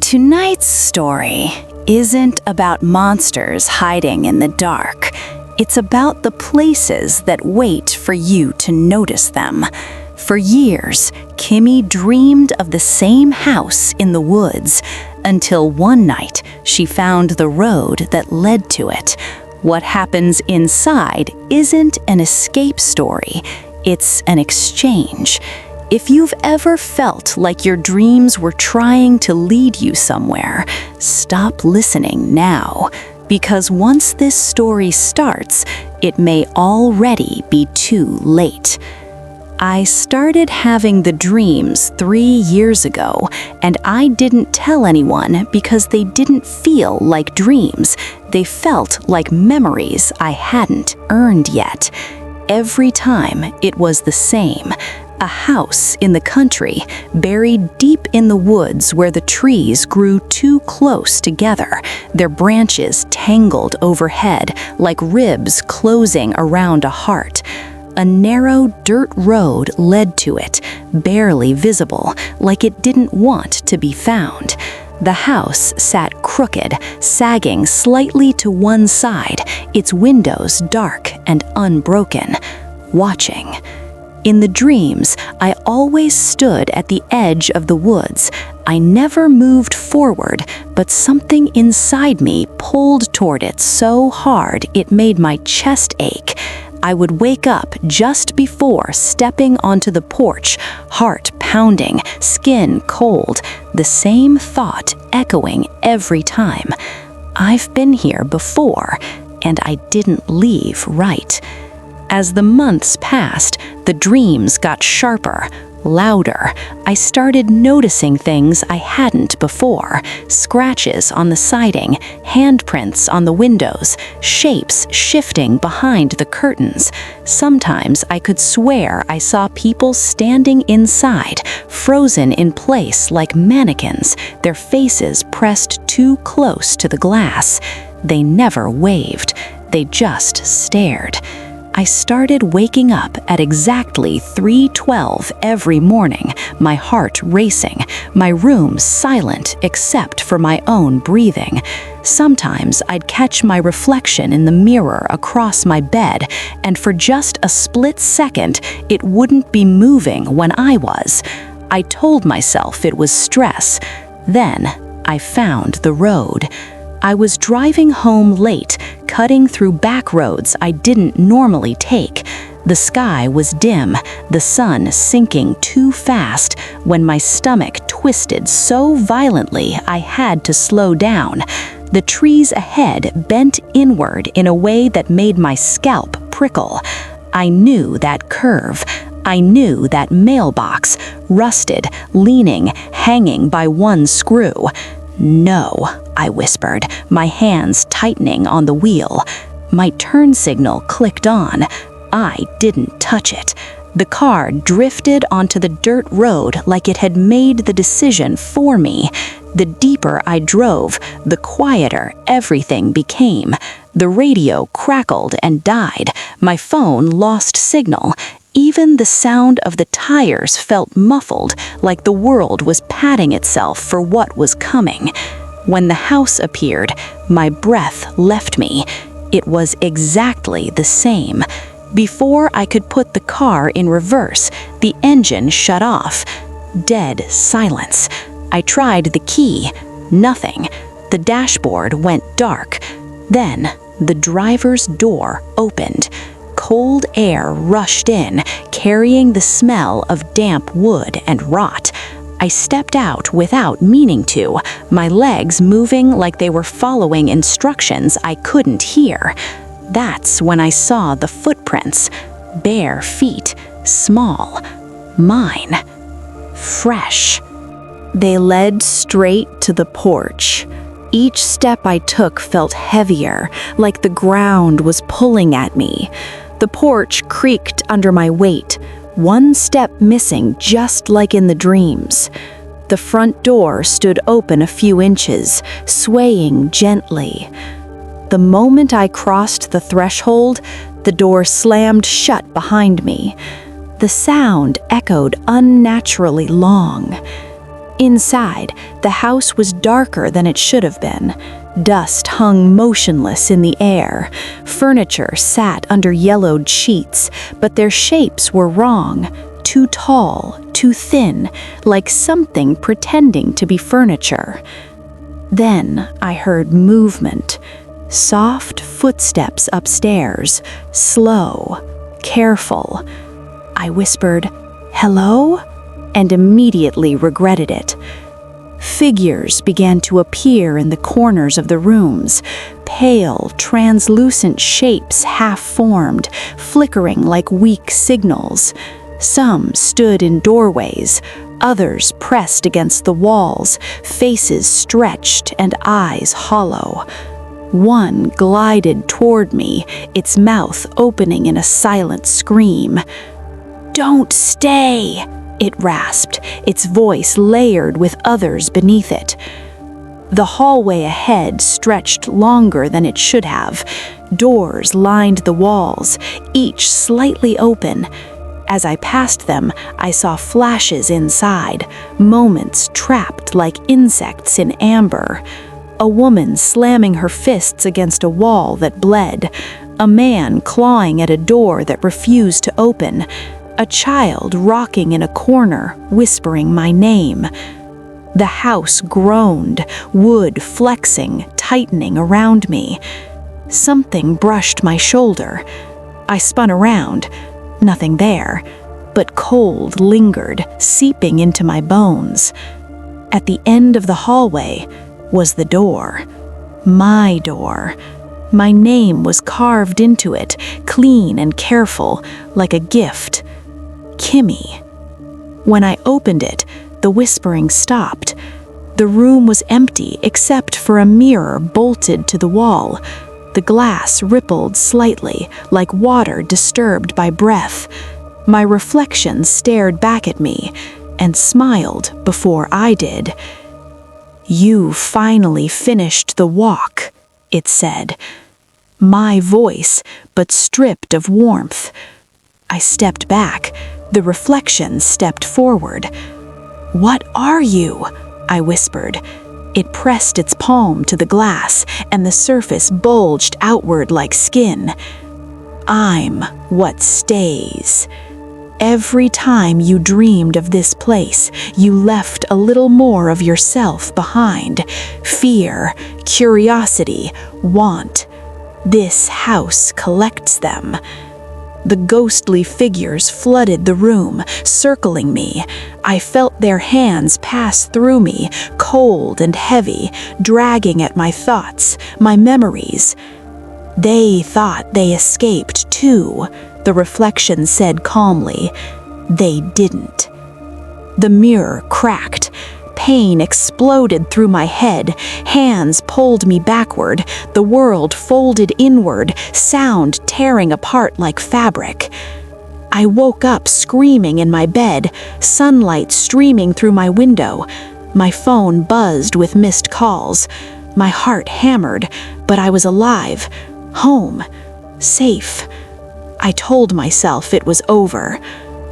Tonight's story isn't about monsters hiding in the dark. It's about the places that wait for you to notice them. For years, Kimmy dreamed of the same house in the woods, until one night she found the road that led to it. What happens inside isn't an escape story, it's an exchange. If you've ever felt like your dreams were trying to lead you somewhere, stop listening now, because once this story starts, it may already be too late. I started having the dreams 3 years ago, and I didn't tell anyone because they didn't feel like dreams. They felt like memories I hadn't earned yet. Every time it was the same. A house in the country, buried deep in the woods where the trees grew too close together, their branches tangled overhead like ribs closing around a heart. A narrow dirt road led to it, barely visible, like it didn't want to be found. The house sat crooked, sagging slightly to one side, its windows dark and unbroken, watching. In the dreams, I always stood at the edge of the woods. I never moved forward, but something inside me pulled toward it so hard it made my chest ache. I would wake up just before stepping onto the porch, heart pounding, skin cold, the same thought echoing every time. I've been here before, and I didn't leave right. As the months passed, the dreams got sharper, louder. I started noticing things I hadn't before. Scratches on the siding, handprints on the windows, shapes shifting behind the curtains. Sometimes I could swear I saw people standing inside, frozen in place like mannequins, their faces pressed too close to the glass. They never waved, they just stared. I started waking up at exactly 3:12 every morning, my heart racing, my room silent except for my own breathing. Sometimes I'd catch my reflection in the mirror across my bed, and for just a split second, it wouldn't be moving when I was. I told myself it was stress. Then I found the road. I was driving home late, cutting through back roads I didn't normally take. The sky was dim, the sun sinking too fast, when my stomach twisted so violently I had to slow down. The trees ahead bent inward in a way that made my scalp prickle. I knew that curve. I knew that mailbox, rusted, leaning, hanging by one screw. "No," I whispered, my hands tightening on the wheel. My turn signal clicked on. I didn't touch it. The car drifted onto the dirt road like it had made the decision for me. The deeper I drove, the quieter everything became. The radio crackled and died. My phone lost signal. Even the sound of the tires felt muffled, like the world was patting itself for what was coming. When the house appeared, my breath left me. It was exactly the same. Before I could put the car in reverse, the engine shut off. Dead silence. I tried the key. Nothing. The dashboard went dark. Then the driver's door opened. Cold air rushed in, carrying the smell of damp wood and rot. I stepped out without meaning to, my legs moving like they were following instructions I couldn't hear. That's when I saw the footprints. Bare feet, small, mine, fresh. They led straight to the porch. Each step I took felt heavier, like the ground was pulling at me. The porch creaked under my weight, one step missing just like in the dreams. The front door stood open a few inches, swaying gently. The moment I crossed the threshold, the door slammed shut behind me. The sound echoed unnaturally long. Inside, the house was darker than it should have been. Dust hung motionless in the air. Furniture sat under yellowed sheets, but their shapes were wrong. Too tall, too thin, like something pretending to be furniture. Then I heard movement. Soft footsteps upstairs, slow, careful. I whispered, "Hello?" and immediately regretted it. Figures began to appear in the corners of the rooms, pale, translucent shapes half-formed, flickering like weak signals. Some stood in doorways, others pressed against the walls, faces stretched and eyes hollow. One glided toward me, its mouth opening in a silent scream. "Don't stay!" it rasped, its voice layered with others beneath it. The hallway ahead stretched longer than it should have. Doors lined the walls, each slightly open. As I passed them, I saw flashes inside, moments trapped like insects in amber. A woman slamming her fists against a wall that bled. A man clawing at a door that refused to open. A child rocking in a corner, whispering my name. The house groaned, wood flexing, tightening around me. Something brushed my shoulder. I spun around. Nothing there, but cold lingered, seeping into my bones. At the end of the hallway was the door. My door. My name was carved into it, clean and careful, like a gift. Kimmy. When I opened it, the whispering stopped. The room was empty except for a mirror bolted to the wall. The glass rippled slightly, like water disturbed by breath. My reflection stared back at me and smiled before I did. "You finally finished the walk," it said. My voice, but stripped of warmth. I stepped back. The reflection stepped forward. "What are you?" I whispered. It pressed its palm to the glass, and the surface bulged outward like skin. "I'm what stays. Every time you dreamed of this place, you left a little more of yourself behind. Fear, curiosity, want. This house collects them." The ghostly figures flooded the room, circling me. I felt their hands pass through me, cold and heavy, dragging at my thoughts, my memories. "They thought they escaped too," the reflection said calmly. "They didn't." The mirror cracked. Pain exploded through my head. Hands pulled me backward. The world folded inward, sound tearing apart like fabric. I woke up screaming in my bed, sunlight streaming through my window. My phone buzzed with missed calls. My heart hammered, but I was alive, home, safe. I told myself it was over.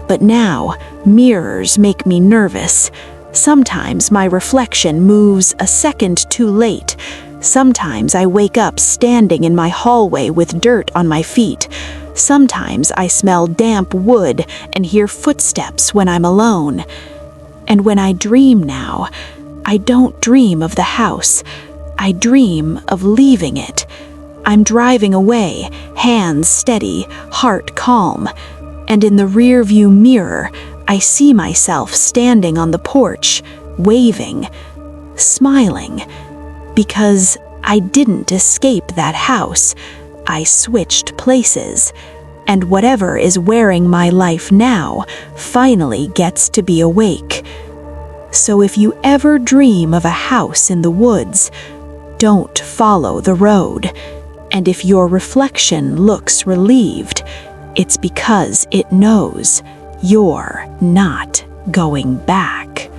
But now, mirrors make me nervous. Sometimes my reflection moves a second too late. Sometimes I wake up standing in my hallway with dirt on my feet. Sometimes I smell damp wood and hear footsteps when I'm alone. And when I dream now, I don't dream of the house. I dream of leaving it. I'm driving away, hands steady, heart calm. And in the rearview mirror, I see myself standing on the porch, waving, smiling, because I didn't escape that house. I switched places, and whatever is wearing my life now finally gets to be awake. So if you ever dream of a house in the woods, don't follow the road. And if your reflection looks relieved, it's because it knows you're not going back.